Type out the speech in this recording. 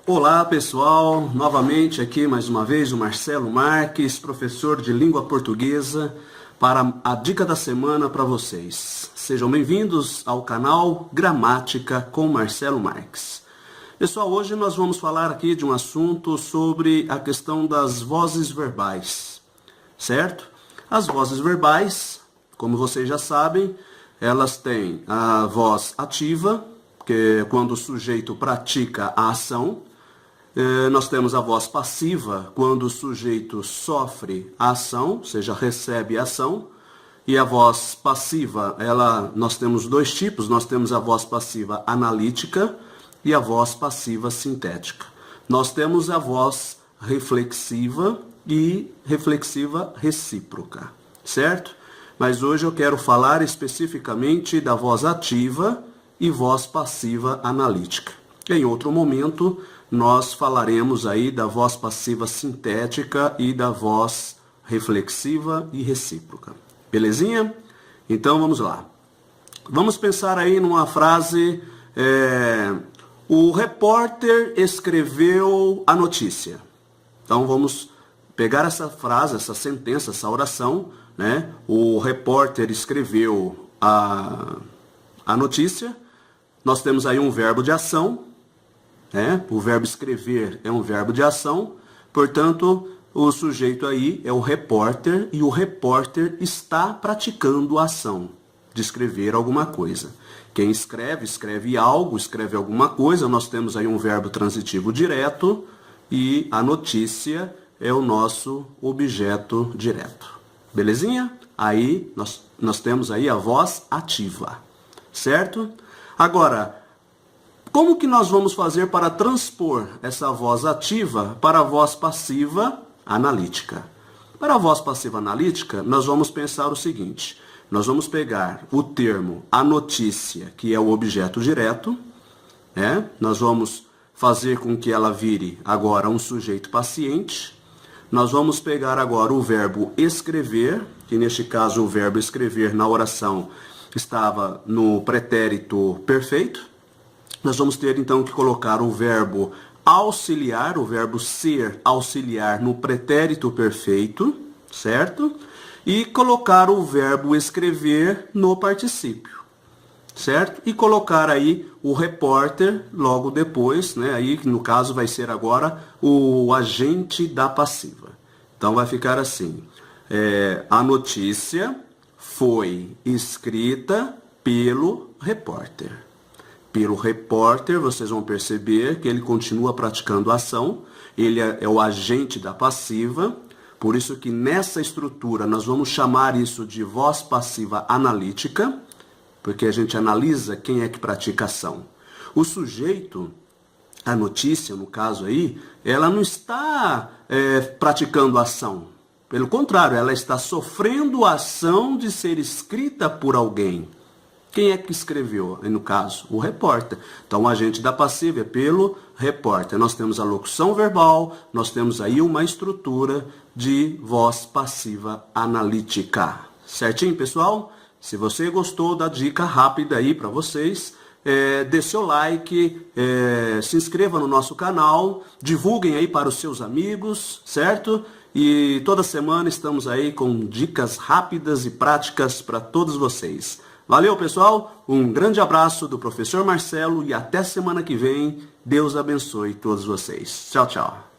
Olá pessoal, novamente aqui mais uma vez o Marcelo Marques, professor de língua portuguesa, para a dica da semana para vocês. Sejam bem-vindos ao canal Gramática com Marcelo Marques. Pessoal, hoje nós vamos falar aqui de um assunto sobre a questão das vozes verbais, certo? As vozes verbais, como vocês já sabem, elas têm a voz ativa, que é quando o sujeito pratica a ação. Nós temos a voz passiva, quando o sujeito sofre a ação, ou seja, recebe a ação. E a voz passiva, nós temos dois tipos, nós temos a voz passiva analítica e a voz passiva sintética. Nós temos a voz reflexiva e reflexiva recíproca, certo? Mas hoje eu quero falar especificamente da voz ativa e voz passiva analítica. Em outro momento, nós falaremos aí da voz passiva sintética e da voz reflexiva e recíproca. Belezinha? Então vamos lá. Vamos pensar aí numa frase, o repórter escreveu a notícia. Então vamos pegar essa frase, essa sentença, essa oração, né? O repórter escreveu a notícia. Nós temos aí um verbo de ação. O verbo escrever é um verbo de ação, portanto, o sujeito aí é o repórter e o repórter está praticando a ação de escrever alguma coisa. Quem escreve, escreve algo, escreve alguma coisa, nós temos aí um verbo transitivo direto e a notícia é o nosso objeto direto. Belezinha? Aí nós temos aí a voz ativa, certo? Agora, como que nós vamos fazer para transpor essa voz ativa para a voz passiva analítica? Para a voz passiva analítica, nós vamos pensar o seguinte. Nós vamos pegar o termo a notícia, que é o objeto direto. Nós vamos fazer com que ela vire agora um sujeito paciente. Nós vamos pegar agora o verbo escrever, que neste caso o verbo escrever na oração estava no pretérito perfeito. Nós vamos ter então que colocar o verbo auxiliar, o verbo ser auxiliar no pretérito perfeito, certo? E colocar o verbo escrever no particípio, certo? E colocar aí o repórter logo depois, né? Aí no caso vai ser agora o agente da passiva. Então vai ficar assim, a notícia foi escrita pelo repórter. Pelo repórter, vocês vão perceber que ele continua praticando a ação, ele é o agente da passiva, por isso que nessa estrutura nós vamos chamar isso de voz passiva analítica, porque a gente analisa quem é que pratica a ação. O sujeito, a notícia no caso aí, ela não está praticando a ação, pelo contrário, ela está sofrendo a ação de ser escrita por alguém. Quem é que escreveu, no caso? O repórter. Então, o agente da passiva é pelo repórter. Nós temos a locução verbal, nós temos aí uma estrutura de voz passiva analítica. Certinho, pessoal? Se você gostou da dica rápida aí para vocês, dê seu like, se inscreva no nosso canal, divulguem aí para os seus amigos, certo? E toda semana estamos aí com dicas rápidas e práticas para todos vocês. Valeu, pessoal. Um grande abraço do professor Marcelo e até semana que vem. Deus abençoe todos vocês. Tchau, tchau.